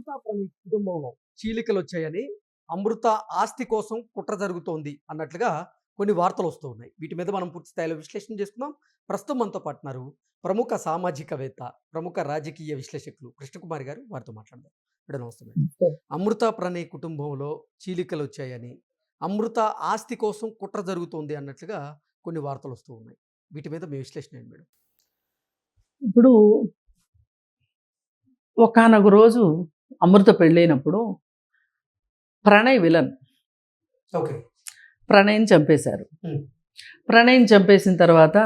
అమృత ప్రణయ్ కుటుంబంలో చీలికలు వచ్చాయని, అమృత ఆస్తి కోసం కుట్ర జరుగుతోంది అన్నట్లుగా కొన్ని వార్తలు వస్తూ ఉన్నాయి. వీటి మీద మనం పూర్తి స్థాయిలో విశ్లేషణ చేసుకుందాం. ప్రస్తుతం మనతో పాటున్నారు ప్రముఖ సామాజికవేత్త, ప్రముఖ రాజకీయ విశ్లేషకులు కృష్ణకుమారి గారు. వారితో మాట్లాడదాం. మేడం నమస్తే మేడం. అమృత ప్రణయ్ కుటుంబంలో చీలికలు వచ్చాయని, అమృత ఆస్తి కోసం కుట్ర జరుగుతోంది అన్నట్లుగా కొన్ని వార్తలు వస్తూ ఉన్నాయి. వీటి మీద మీ విశ్లేషణ ఏంటి మేడం? ఇప్పుడు ఒకానొక రోజు అమృత పెళ్ళైనప్పుడు ప్రణయ్ విలన్. ఓకే. ప్రణయ్ని చంపేశారు. Hmm. ప్రణయ్ని చంపేసిన తర్వాత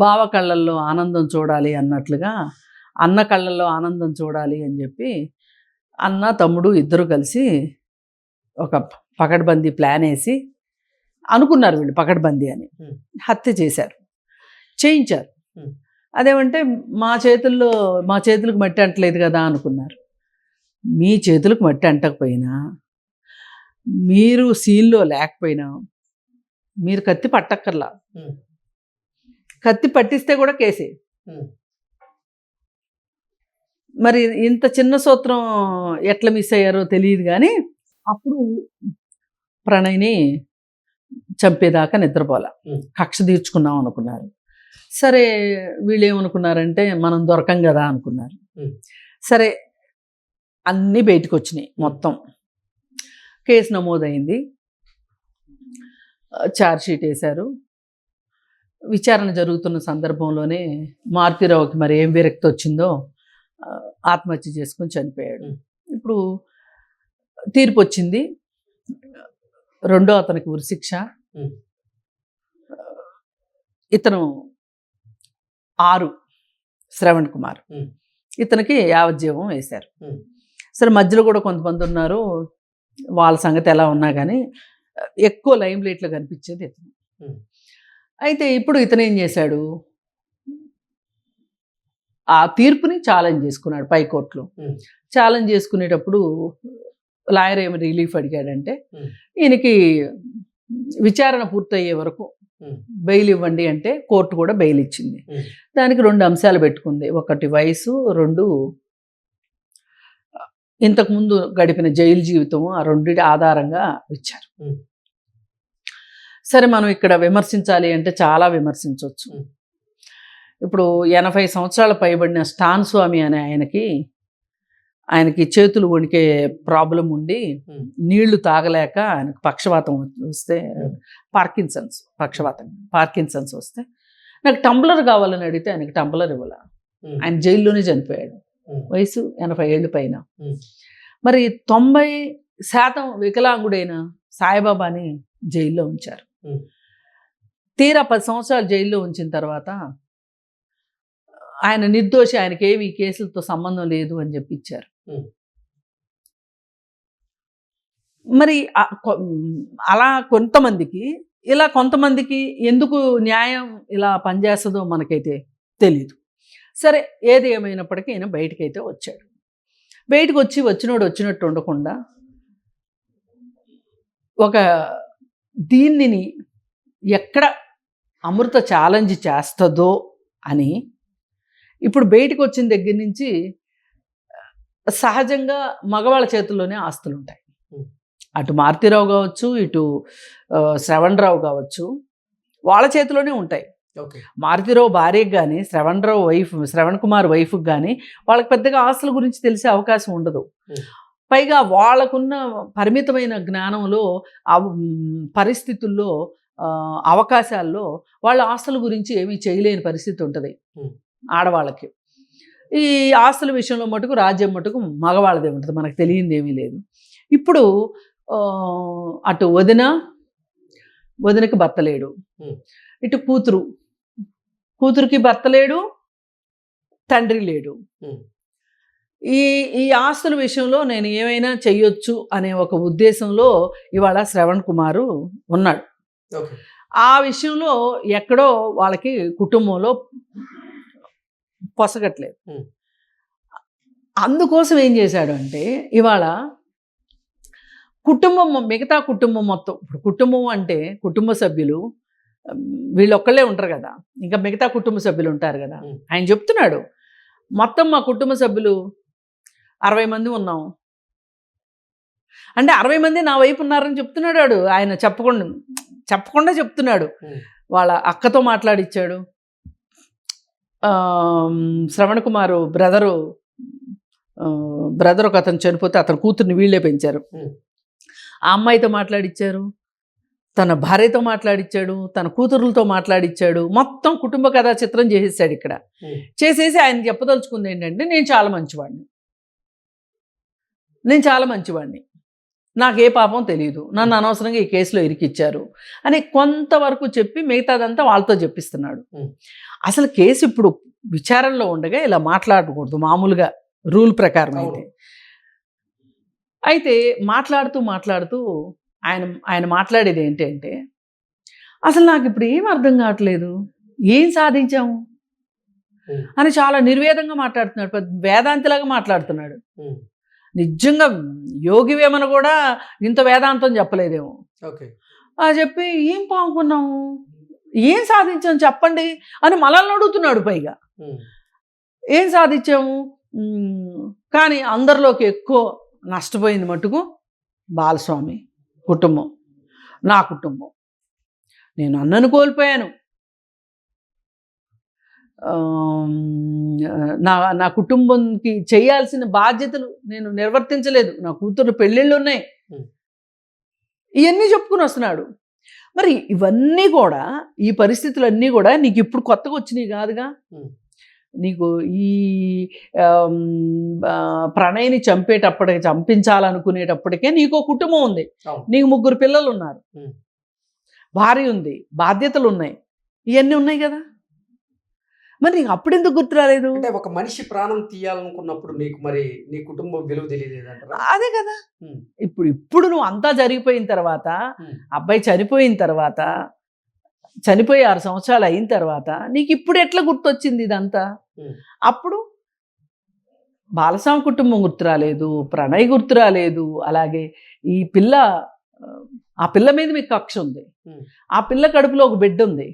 బావ కళ్ళల్లో ఆనందం చూడాలి అన్నట్లుగా అన్న కళ్ళల్లో ఆనందం చూడాలి అని చెప్పి అన్న తమ్ముడు ఇద్దరు కలిసి ఒక పకడ్బందీ ప్లాన్ వేసి అనుకున్నారు వీళ్ళు పకడ్బందీ అని. హత్య చేయించారు. అదేమంటే మా చేతులకు మట్టి అంటలేదు కదా అనుకున్నారు. మీ చేతులకు మట్టి అంటకపోయినా, మీరు సీన్లో లేకపోయినా, మీరు కత్తి పట్టక్కర్లా. కత్తి పట్టిస్తే కూడా కేసే. మరి ఇంత చిన్న సూత్రం ఎట్లా మిస్ అయ్యారో తెలియదు. కానీ అప్పుడు ప్రణయ్ని చంపేదాకా నిద్రపోలా, కక్ష తీర్చుకున్నాం అనుకున్నారు. సరే వీళ్ళు ఏమనుకున్నారంటే మనం దొరకం కదా అనుకున్నారు. సరే అన్నీ బయటకు వచ్చినాయి. మొత్తం కేసు నమోదైంది, ఛార్జ్షీట్ వేశారు. విచారణ జరుగుతున్న సందర్భంలోనే మారుతీరావుకి మరి ఏం విరక్తి వచ్చిందో ఆత్మహత్య చేసుకుని చనిపోయాడు. ఇప్పుడు తీర్పు వచ్చింది. రెండో అతనికి ఉరిశిక్ష. ఇతను 6 శ్రవణ్ కుమార్, ఇతనికి యావజ్జీవం వేశారు. సరే మధ్యలో కూడా కొంతమంది ఉన్నారు, వాళ్ళ సంగతి ఎలా ఉన్నా కానీ ఎక్కువ లైమ్ లైట్లో కనిపించేది ఇతను. అయితే ఇప్పుడు ఇతను ఏం చేశాడు, ఆ తీర్పుని ఛాలెంజ్ చేసుకున్నాడు పైకోర్టులో. ఛాలెంజ్ చేసుకునేటప్పుడు లాయర్ ఏమి రిలీఫ్ అడిగాడంటే, ఈయనకి విచారణ పూర్తయ్యే వరకు బెయిల్ ఇవ్వండి అంటే కోర్టు కూడా బెయిల్ ఇచ్చింది. దానికి 2 అంశాలు పెట్టుకుంది. ఒకటి వయసు, 2 ఇంతకుముందు గడిపిన జైలు జీవితము. ఆ రెండింటి ఆధారంగా ఇచ్చారు. సరే మనం ఇక్కడ విమర్శించాలి అంటే చాలా విమర్శించవచ్చు. ఇప్పుడు 80 సంవత్సరాల పైబడిన స్టాన్ స్వామి అనే ఆయనకి చేతులు వణికే ప్రాబ్లం ఉండి నీళ్లు తాగలేక ఆయనకు పక్షవాతం వస్తే, పార్కిన్సన్స్ వస్తే నాకు టంబ్లర్ కావాలని అడిగితే ఆయనకి టంబ్లర్ ఇవ్వాల. ఆయన జైల్లోనే చనిపోయాడు, వయసు 80 ఏళ్ళు పైన. మరి 90% వికలాంగుడైన సాయిబాబాని జైల్లో ఉంచారు. తీరా 10 సంవత్సరాలు జైల్లో ఉంచిన తర్వాత ఆయన నిర్దోషి, ఆయనకి ఏమి ఈ కేసులతో సంబంధం లేదు అని చెప్పి ఇచ్చారు. మరి అలా కొంతమందికి, ఇలా కొంతమందికి ఎందుకు న్యాయం ఇలా పనిచేస్తుందో మనకైతే తెలీదు. సరే ఏది ఏమైనప్పటికీ ఆయన బయటకైతే వచ్చాడు. బయటకు వచ్చినోడు వచ్చినట్టు ఉండకుండా ఒక దీనిని ఎక్కడ అమృత ఛాలెంజ్ చేస్తుందో అని ఇప్పుడు బయటకు వచ్చిన దగ్గర నుంచి సహజంగా మగవాళ్ళ చేతుల్లోనే ఆస్తులు ఉంటాయి. అటు మారుతీరావు కావచ్చు, ఇటు శ్రవణ్ రావు కావచ్చు, వాళ్ళ చేతిలోనే ఉంటాయి. మారుతీరావు భార్యకు కానీ, శ్రవణ్ కుమార్ వైఫ్కి కానీ వాళ్ళకి పెద్దగా ఆస్తుల గురించి తెలిసే అవకాశం ఉండదు. పైగా వాళ్ళకున్న పరిమితమైన జ్ఞానంలో, పరిస్థితుల్లో, అవకాశాల్లో వాళ్ళ ఆస్తుల గురించి ఏమీ చేయలేని పరిస్థితి ఉంటుంది ఆడవాళ్ళకి. ఈ ఆస్తుల విషయంలో మటుకు రాజ్యం మటుకు మగవాళ్ళదే ఉంటుంది, మనకు తెలియంది ఏమీ లేదు. ఇప్పుడు అటు వదినకి భర్త లేడు, ఇటు కూతురుకి భర్త లేడు, తండ్రి లేడు. ఈ ఆస్తుల విషయంలో నేను ఏమైనా చెయ్యొచ్చు అనే ఒక ఉద్దేశంలో ఇవాళ శ్రవణ్ కుమారు ఉన్నాడు. ఆ విషయంలో ఎక్కడో వాళ్ళకి కుటుంబంలో పొసగట్లేదు. అందుకోసం ఏం చేశాడు అంటే, ఇవాళ మిగతా కుటుంబం మొత్తం, ఇప్పుడు కుటుంబం అంటే కుటుంబ సభ్యులు వీళ్ళు ఒక్కళ్ళే ఉంటారు కదా, ఇంకా మిగతా కుటుంబ సభ్యులు ఉంటారు కదా. ఆయన చెప్తున్నాడు, మొత్తం మా కుటుంబ సభ్యులు 60 మంది ఉన్నాం. అంటే 60 మంది నా వైపు ఉన్నారని చెప్తున్నాడు వాడు. ఆయన చెప్పకుండా చెప్తున్నాడు. వాళ్ళ అక్కతో మాట్లాడిచ్చాడు. శ్రవణ్ కుమార్ బ్రదర్ ఒక అతను చనిపోతే అతని కూతుర్ని వీళ్ళే పెంచారు. ఆ అమ్మాయితో మాట్లాడిచ్చారు, తన భార్యతో మాట్లాడిచ్చాడు, తన కూతురులతో మాట్లాడిచ్చాడు. మొత్తం కుటుంబ కథా చిత్రం చేసేసాడు ఇక్కడ. చేసేసి ఆయన చెప్పదలుచుకుంది ఏంటంటే, నేను చాలా మంచివాడిని, నాకు ఏ పాపం తెలియదు, నన్ను అనవసరంగా ఈ కేసులో ఇరికిచ్చారు అని కొంతవరకు చెప్పి మిగతాదంతా వాళ్ళతో చెప్పిస్తున్నాడు. అసలు కేసు ఇప్పుడు విచారణలో ఉండగా ఇలా మాట్లాడకూడదు మామూలుగా రూల్ ప్రకారం. అయితే మాట్లాడుతూ ఆయన మాట్లాడేది ఏంటంటే, అసలు నాకు ఇప్పుడు ఏం అర్థం కావట్లేదు, ఏం సాధించాము అని చాలా నిర్వేదంగా మాట్లాడుతున్నాడు. పెద్ద వేదాంతిలాగా మాట్లాడుతున్నాడు. నిజంగా యోగి వేమన కూడా ఇంత వేదాంతం చెప్పలేదేమో. చెప్పి ఏం పాముకున్నాము, ఏం సాధించాము చెప్పండి అని మనల్ని అడుగుతున్నాడు. పైగా ఏం సాధించాము, కానీ అందరిలోకి ఎక్కువ నష్టపోయింది మటుకు బాలస్వామి కుటుంబం, నా కుటుంబం. నేను అన్నను కోల్పోయాను, నా కుటుంబంకి చేయాల్సిన బాధ్యతలు నేను నిర్వర్తించలేదు, నా కూతురు పెళ్ళిళ్ళు ఉన్నాయి, ఇవన్నీ చెప్పుకుని వస్తున్నాడు. మరి ఇవన్నీ కూడా, ఈ పరిస్థితులన్నీ కూడా నీకు ఇప్పుడు కొత్తగా వచ్చినాయి కాదుగా. నీకు ఈ ప్రణయ్ని చంపించాలనుకునేటప్పటికే నీకు కుటుంబం ఉంది, నీకు 3 పిల్లలు ఉన్నారు, భార్య ఉంది, బాధ్యతలు ఉన్నాయి, ఇవన్నీ ఉన్నాయి కదా. మరి నీకు అప్పుడెందుకు గుర్తు రాలేదు? అంటే ఒక మనిషి ప్రాణం తీయాలనుకున్నప్పుడు నీకు మరి నీ కుటుంబం విలువ తెలియలేదంటారా? అదే కదా. ఇప్పుడు నువ్వు అంతా జరిగిపోయిన తర్వాత, అబ్బాయి చనిపోయిన తర్వాత, చనిపోయి 6 సంవత్సరాలు అయిన తర్వాత నీకు ఇప్పుడు ఎట్లా గుర్తొచ్చింది ఇదంతా? అప్పుడు బాలస్వామి కుటుంబం గుర్తు రాలేదు, ప్రణయ్ గుర్తు రాలేదు, అలాగే ఆ పిల్ల మీద మీకు కక్ష ఉంది, ఆ పిల్ల కడుపులో ఒక బిడ్డ ఉంది,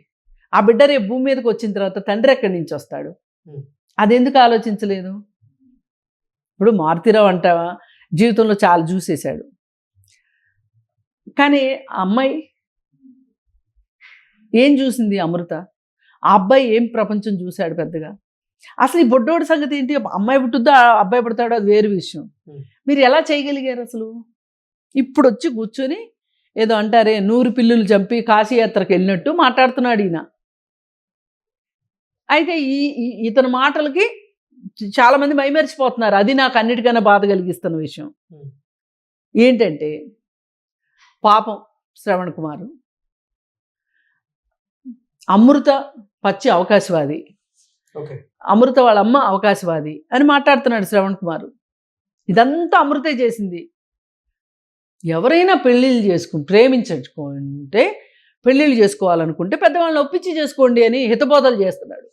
ఆ బిడ్డ రేపు భూమి మీదకి వచ్చిన తర్వాత తండ్రి ఎక్కడి నుంచి వస్తాడు, అదెందుకు ఆలోచించలేదు? ఇప్పుడు మారుతీరావు అంటావా, జీవితంలో చాలా చూసేశాడు, కానీ ఆ అమ్మాయి ఏం చూసింది? అమృత. ఆ అబ్బాయి ఏం ప్రపంచం చూశాడు పెద్దగా? అసలు ఈ బొడ్డోడి సంగతి ఏంటి? అమ్మాయి పుట్టుద్దా అబ్బాయి పుడతాడో అది వేరు విషయం. మీరు ఎలా చేయగలిగారు అసలు? ఇప్పుడు వచ్చి కూర్చొని ఏదో అంటారే 100 పిల్లులు చంపి కాశీయాత్రకు వెళ్ళినట్టు మాట్లాడుతున్నాడు ఈయన. అయితే ఇతని మాటలకి చాలామంది మైమరిచిపోతున్నారు. అది నాకు అన్నిటికన్నా బాధ కలిగిస్తున్న విషయం ఏంటంటే, పాపం శ్రవణ్ కుమార్ అమృత పచ్చి అవకాశవాది, అమృత వాళ్ళ అమ్మ అవకాశవాది అని మాట్లాడుతున్నాడు శ్రవణ్ కుమార్. ఇదంతా అమృతే చేసింది. ఎవరైనా ప్రేమించుకుంటే పెళ్ళిళ్ళు చేసుకోవాలనుకుంటే పెద్దవాళ్ళని ఒప్పించి చేసుకోండి అని హితబోధలు చేస్తున్నాడు.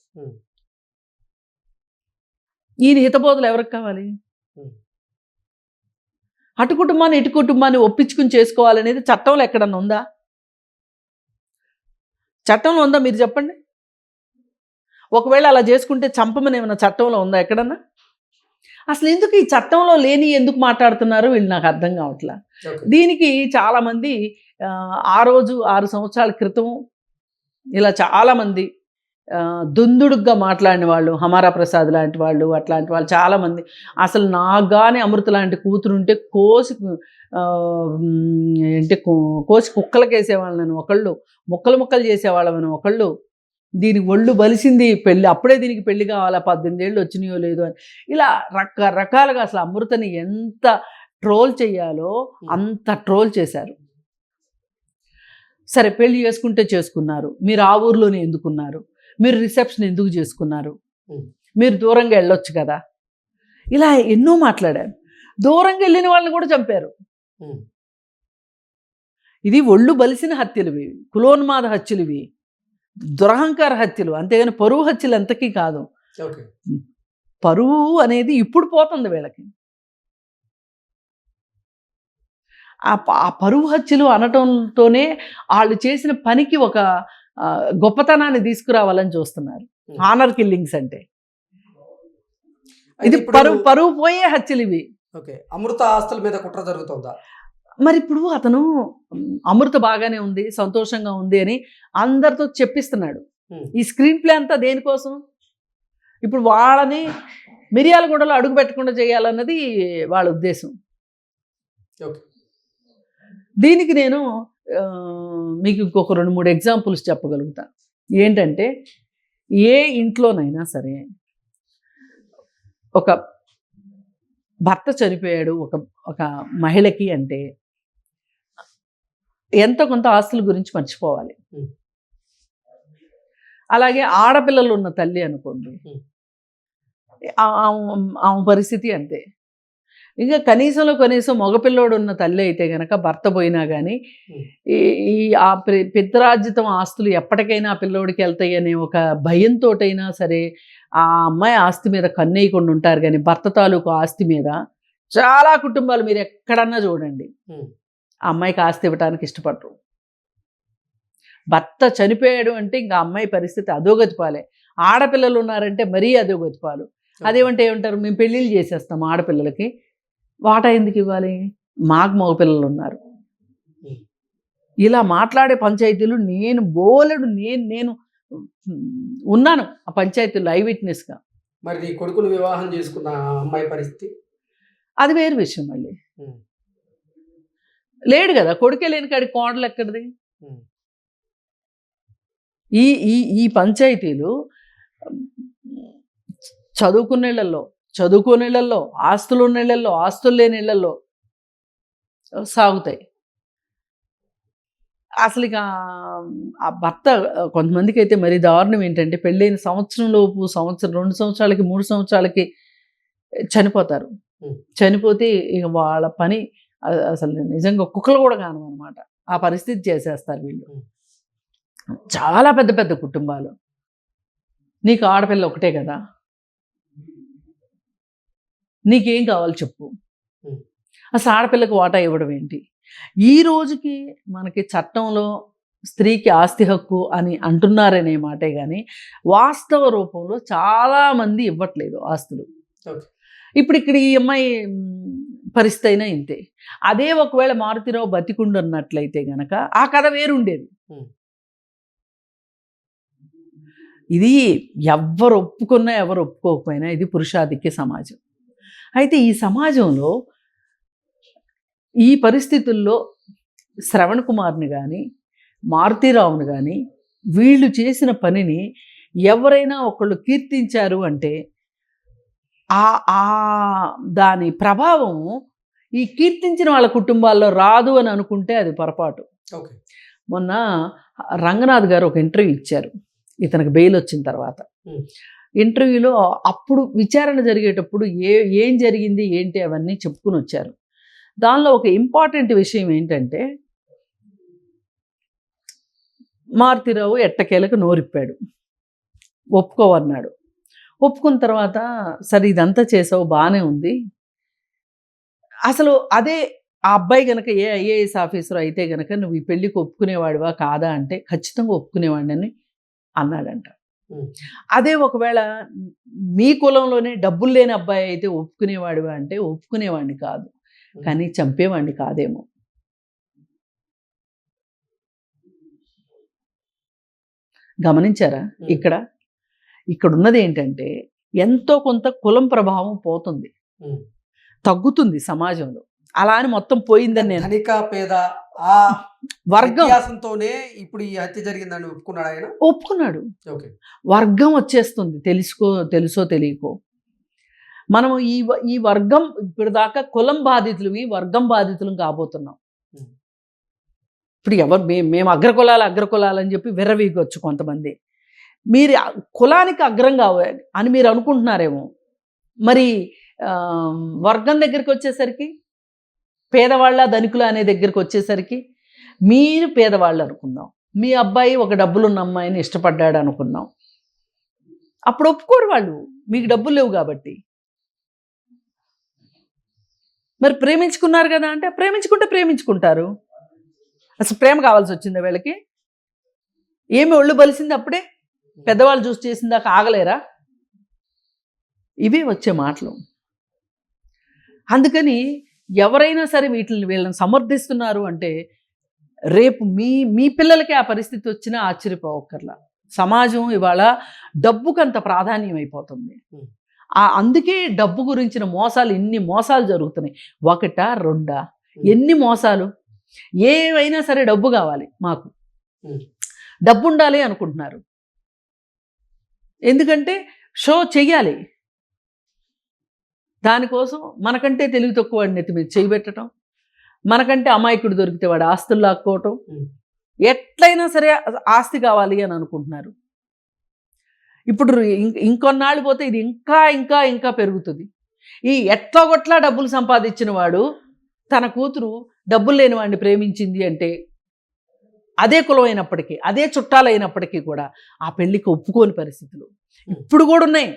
ఈయన హితబోధలు ఎవరికి కావాలి? అటు కుటుంబాన్ని ఇటు కుటుంబాన్ని ఒప్పించుకుని చేసుకోవాలనేది చట్టంలో ఎక్కడన్నా ఉందా? చట్టంలో ఉందా మీరు చెప్పండి? ఒకవేళ అలా చేసుకుంటే చంపమని ఏమైనా చట్టంలో ఉందా ఎక్కడన్నా? అసలు ఎందుకు ఈ చట్టంలో లేని ఎందుకు మాట్లాడుతున్నారు వీళ్ళు నాకు అర్థం కావట్లా. దీనికి చాలామంది ఆ రోజు 6 సంవత్సరాల క్రితం ఇలా చాలామంది దుందుడుగ్గా మాట్లాడిన వాళ్ళు, హమారా ప్రసాద్ లాంటి వాళ్ళు, అట్లాంటి వాళ్ళు చాలామంది, అసలు నాకు కానీ అమృత లాంటి కూతురుంటే కోసి కుక్కలకేసేవాళ్ళని ఒకళ్ళు, ముక్కలు చేసేవాళ్ళని ఒకళ్ళు, దీనికి ఒళ్ళు బలిసింది పెళ్ళి, అప్పుడే దీనికి పెళ్లి కావాలా, 18 ఏళ్ళు వచ్చినాయో లేదో అని, ఇలా రకరకాలుగా అసలు అమృతని ఎంత ట్రోల్ చేయాలో అంత ట్రోల్ చేశారు. సరే, పెళ్లి చేసుకుంటే చేసుకున్నారు, మీరు ఆ ఊర్లోనే ఎందుకున్నారు, మీరు రిసెప్షన్ ఎందుకు చేసుకున్నారు, మీరు దూరంగా వెళ్ళొచ్చు కదా, ఇలా ఎన్నో మాట్లాడారు. దూరంగా వెళ్ళిన వాళ్ళని కూడా చంపారు. ఇది ఒళ్ళు బలిసిన హత్యలు, ఇవి కులోన్మాద హత్యలు, ఇవి దురహంకార హత్యలు, అంతేగాని పరువు హత్యలు ఎంతకీ కాదు. పరువు అనేది ఇప్పుడు పోతుంది వీళ్ళకి. ఆ పరువు హత్యలు అనటంతోనే వాళ్ళు చేసిన పనికి ఒక గొప్పతనాన్ని తీసుకురావాలని చూస్తున్నారు. ఆనర్ కిల్లింగ్స్ అంటే ఇది పరువు పోయే హత్యలు ఇవి. ఓకే, అమృత ఆస్తుల మీద కుట్ర జరుగుతుందా? మరి ఇప్పుడు అతను అమృత బాగానే ఉంది, సంతోషంగా ఉంది అని అందరితో చెప్పిస్తున్నాడు. ఈ స్క్రీన్ ప్లే అంతా దేనికోసం? ఇప్పుడు వాళ్ళని మిర్యాలగూడలో అడుగు పెట్టకుండా చేయాలన్నది వాళ్ళ ఉద్దేశం. ఓకే, దీనికి నేను మీకు ఇంకొక 2-3 ఎగ్జాంపుల్స్ చెప్పగలుగుతా. ఏంటంటే ఏ ఇంట్లోనైనా సరే ఒక భర్త చనిపోయాడు ఒక మహిళకి అంటే ఎంతో కొంత ఆస్తుల గురించి మర్చిపోవాలి. అలాగే ఆడపిల్లలు ఉన్న తల్లి అనుకోండి, ఆమె పరిస్థితి అంతే. ఇంకా కనీసం మగపిల్లోడు ఉన్న తల్లి అయితే గనక భర్త పోయినా కానీ ఈ ఆ పిత్రార్జితం ఆస్తులు ఎప్పటికైనా ఆ పిల్లోడికి వెళ్తాయి అనే ఒక భయంతోటైనా సరే ఆ అమ్మాయి ఆస్తి మీద కన్నేయకుండా ఉంటారు. కానీ భర్త తాలూకు ఆస్తి మీద చాలా కుటుంబాలు మీరు ఎక్కడన్నా చూడండి, ఆ అమ్మాయికి ఆస్తి ఇవ్వడానికి ఇష్టపడరు. భర్త చనిపోయాడు అంటే ఇంకా అమ్మాయి పరిస్థితి అధోగతి పాలే. ఆడపిల్లలు ఉన్నారంటే మరీ అధోగతి పాలు. అదేమంటే ఏమంటారు, మేము పెళ్ళిళ్ళు చేసేస్తాం ఆడపిల్లలకి, వాటా ఎందుకు ఇవ్వాలి, మాకు మగపిల్లలు ఉన్నారు. ఇలా మాట్లాడే పంచాయతీలు నేను బోలెడు నేను ఉన్నాను ఆ పంచాయతీలో ఐ విట్నెస్గా. మరి నీ కొడుకును వివాహం చేసుకున్న అమ్మాయి పరిస్థితి అది వేరు విషయం. మళ్ళీ లేడు కదా, కొడుకే లేని కాడికి కోడలు ఎక్కడిది? ఈ ఈ ఈ పంచాయతీలు చదువుకునే ఇళ్లలో, ఆస్తులు ఉన్న ఇళ్లలో, ఆస్తులు లేని ఇళ్లలో సాగుతాయి. అసలు ఇక ఆ భర్త కొంతమందికి అయితే మరీ దారుణం ఏంటంటే పెళ్ళైన సంవత్సరంలోపు, 2 సంవత్సరాలకి 3 సంవత్సరాలకి చనిపోతారు. చనిపోతే ఇక వాళ్ళ పని అసలు నిజంగా కుక్కలు కూడా కాను అనమాట. ఆ పరిస్థితి చేసేస్తారు వీళ్ళు. చాలా పెద్ద పెద్ద కుటుంబాలు. నీకు ఆడపిల్ల ఒకటే కదా, నీకేం కావాలి చెప్పు, అసలు ఆడపిల్లకు వాటా ఇవ్వడం ఏంటి? ఈ రోజుకి మనకి చట్టంలో స్త్రీకి ఆస్తి హక్కు అని అంటున్నారనే మాటే కానీ వాస్తవ రూపంలో చాలామంది ఇవ్వట్లేదు ఆస్తులు. ఇప్పుడు ఇక్కడ ఈ అమ్మాయి పరిస్థితి అయినా ఇంతే. అదే ఒకవేళ మారుతిరావు బతికుండు అన్నట్లయితే గనక ఆ కథ వేరుండేది. ఇది ఎవరు ఒప్పుకున్నా ఎవరు ఒప్పుకోకపోయినా ఇది పురుషాధిక్య సమాజం. అయితే ఈ సమాజంలో ఈ పరిస్థితుల్లో శ్రవణ్ కుమార్ని కానీ మారుతీరావుని కానీ వీళ్ళు చేసిన పనిని ఎవరైనా ఒకళ్ళు కీర్తించారు అంటే దాని ప్రభావం ఈ కీర్తించిన వాళ్ళ కుటుంబాల్లో రాదు అని అనుకుంటే అది పొరపాటు. మొన్న రంగనాథ్ గారు ఒక ఇంటర్వ్యూ ఇచ్చారు ఇతనికి బెయిల్ వచ్చిన తర్వాత. ఇంటర్వ్యూలో అప్పుడు విచారణ జరిగేటప్పుడు ఏం జరిగింది ఏంటి అవన్నీ చెప్పుకుని వచ్చారు. దానిలో ఒక ఇంపార్టెంట్ విషయం ఏంటంటే మారుతీరావు ఎట్టకేలకు నోరిప్పాడు, ఒప్పుకోవన్నాడు. ఒప్పుకున్న తర్వాత సరే ఇదంతా చేసావు బాగానే ఉంది, అసలు అదే ఆ అబ్బాయి గనక ఏ ఐఏఎస్ ఆఫీసర్ అయితే గనక నువ్వు ఈ పెళ్ళికి ఒప్పుకునేవాడివా కాదా అంటే ఖచ్చితంగా ఒప్పుకునేవాడిని అని అన్నాడంట. అదే ఒకవేళ మీ కులంలోనే డబ్బులు లేని అబ్బాయి అయితే ఒప్పుకునేవాడివా అంటే ఒప్పుకునేవాడిని కాదు, కానీ చంపేవాడిని కాదేమో. గమనించారా? ఇక్కడ ఉన్నది ఏంటంటే ఎంతో కొంత కులం ప్రభావం పోతుంది, తగ్గుతుంది సమాజంలో. అలా అని మొత్తం పోయిందని నేను ధనిక పేద ఆ వర్గంతోనే ఇప్పుడు ఈ హత్య జరిగిందని ఒప్పుకున్నాడు ఆయన. ఒప్పుకున్నాడు. వర్గం వచ్చేస్తుంది, తెలుసో తెలియకో. మనం ఈ వర్గం ఇప్పుడు దాకా కులం బాధితులు వర్గం బాధితులు కాబోతున్నాం. ఇప్పుడు మేము అగ్రకులాలు అని చెప్పి విర్రవీగొచ్చు కొంతమంది. మీరు కులానికి అగ్రం కావాలి అని మీరు అనుకుంటున్నారేమో. మరి వర్గం దగ్గరికి వచ్చేసరికి పేదవాళ్ళ ధనికుల అనే దగ్గరికి వచ్చేసరికి మీరు పేదవాళ్ళు అనుకుందాం, మీ అబ్బాయి ఒక డబ్బులున్న అమ్మాయిని ఇష్టపడ్డాడు అనుకుందాం, అప్పుడు ఒప్పుకోరు వాళ్ళు, మీకు డబ్బులు లేవు కాబట్టి. మరి ప్రేమించుకున్నారు కదా అంటే ప్రేమించుకుంటారు. అసలు ప్రేమ కావాల్సి వచ్చిందా వీళ్ళకి? ఏమి ఒళ్ళు బలిసింది అప్పుడే? పెద్దవాళ్ళు చూసి చేసిందాక ఆగలేరా? ఇవే వచ్చే మాటలు. అందుకని ఎవరైనా సరే వీళ్ళని సమర్థిస్తున్నారు అంటే రేపు మీ పిల్లలకి ఆ పరిస్థితి వచ్చినా ఆశ్చర్యపోవక్కర్లా. సమాజం ఇవాళ డబ్బుకంత ప్రాధాన్యం అయిపోతుంది. అందుకే డబ్బు గురించిన మోసాలు, ఇన్ని మోసాలు జరుగుతున్నాయి. ఒకటా రెండా, ఎన్ని మోసాలు. ఏవైనా సరే డబ్బు కావాలి మాకు, డబ్బు ఉండాలి అనుకుంటున్నారు. ఎందుకంటే షో చెయ్యాలి. దానికోసం మనకంటే తెలివి తక్కువ వాడిని నెత్తి మీద చేయబెట్టడం, మనకంటే అమాయకుడు దొరికితే వాడు ఆస్తులు లాక్కోవటం, ఎట్లయినా సరే ఆస్తి కావాలి అని అనుకుంటున్నారు. ఇప్పుడు ఇంకొన్నాళ్ళు పోతే ఇది ఇంకా ఇంకా ఇంకా పెరుగుతుంది. ఈ ఎట్లాగొట్లా డబ్బులు సంపాదించిన వాడు తన కూతురు డబ్బులు లేని వాడిని ప్రేమించింది అంటే, అదే కులమైనప్పటికీ, అదే చుట్టాలైనప్పటికీ కూడా ఆ పెళ్ళికి ఒప్పుకోని పరిస్థితులు ఇప్పుడు కూడా ఉన్నాయి.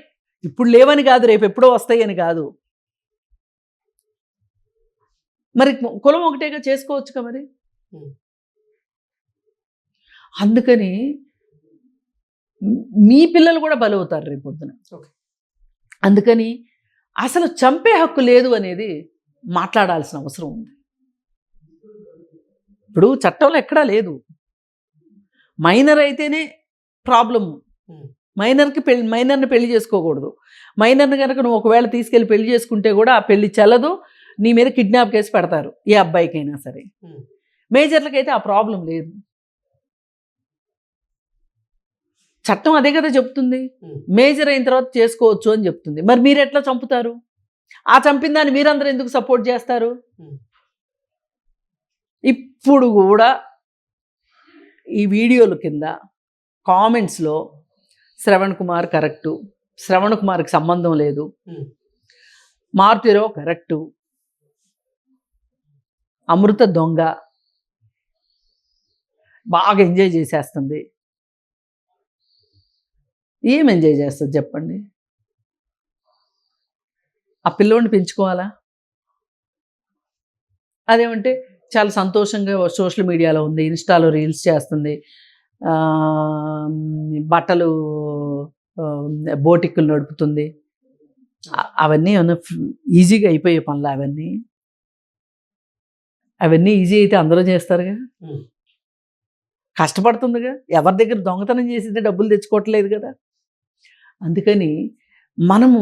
ఇప్పుడు లేవని కాదు, రేపు ఎప్పుడో వస్తాయని కాదు. మరి కులం ఒకటేగా, చేసుకోవచ్చుగా మరి. అందుకని మీ పిల్లలు కూడా బలవుతారు రేపు పొద్దున. అందుకని అసలు చంపే హక్కు లేదు అనేది మాట్లాడాల్సిన అవసరం ఉంది. ఇప్పుడు చట్టంలో ఎక్కడా లేదు. మైనర్ అయితేనే ప్రాబ్లము. మైనర్ని పెళ్లి చేసుకోకూడదు. మైనర్ని కనుక నువ్వు ఒకవేళ తీసుకెళ్ళి పెళ్లి చేసుకుంటే కూడా ఆ పెళ్లి చెల్లదు, నీ మీద కిడ్నాప్ కేసు పెడతారు ఏ అబ్బాయికైనా సరే. మేజర్లకైతే ఆ ప్రాబ్లం లేదు. చట్టం అదే కదా చెప్తుంది, మేజర్ అయిన తర్వాత చేసుకోవచ్చు అని చెప్తుంది. మరి మీరు ఎట్లా చంపుతారు? ఆ చంపిన దాన్ని మీరందరూ ఎందుకు సపోర్ట్ చేస్తారు? ఇప్పుడు కూడా ఈ వీడియోల కింద కామెంట్స్లో శ్రవణ్ కుమార్ కరెక్టు, శ్రవణ్ కుమార్కి సంబంధం లేదు, మారుతిరావు కరెక్టు, అమృత దొంగ, బాగా ఎంజాయ్ చేసేస్తుంది. ఏం ఎంజాయ్ చేస్తుంది చెప్పండి? ఆ పిల్లోడిని పెంచుకోవాలా? అదేమంటే చాలా సంతోషంగా సోషల్ మీడియాలో ఉంది, ఇన్స్టాలో రీల్స్ చేస్తుంది, బట్టలు బోటిక్కులు నడుపుతుంది. అవన్నీ ఈజీగా అయిపోయే పనులు. అవన్నీ ఈజీ అయితే అందరూ చేస్తారుగా. కష్టపడుతుందిగా. ఎవరి దగ్గర దొంగతనం చేసితే డబ్బులు తెచ్చుకోవట్లేదు కదా. అందుకని మనము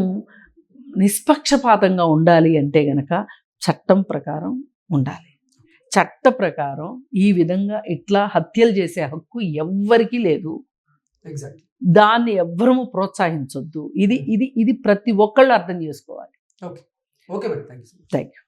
నిష్పక్షపాతంగా ఉండాలి అంటే గనక చట్టం ప్రకారం ఉండాలి. చట్ట ప్రకారం ఈ విధంగా ఇట్లా హత్యలు చేసే హక్కు ఎవ్వరికీ లేదు. దాన్ని ఎవ్వరము ప్రోత్సహించొద్దు. ఇది ప్రతి ఒక్కళ్ళు అర్థం చేసుకోవాలి. Okay madam, thank you. Thank you.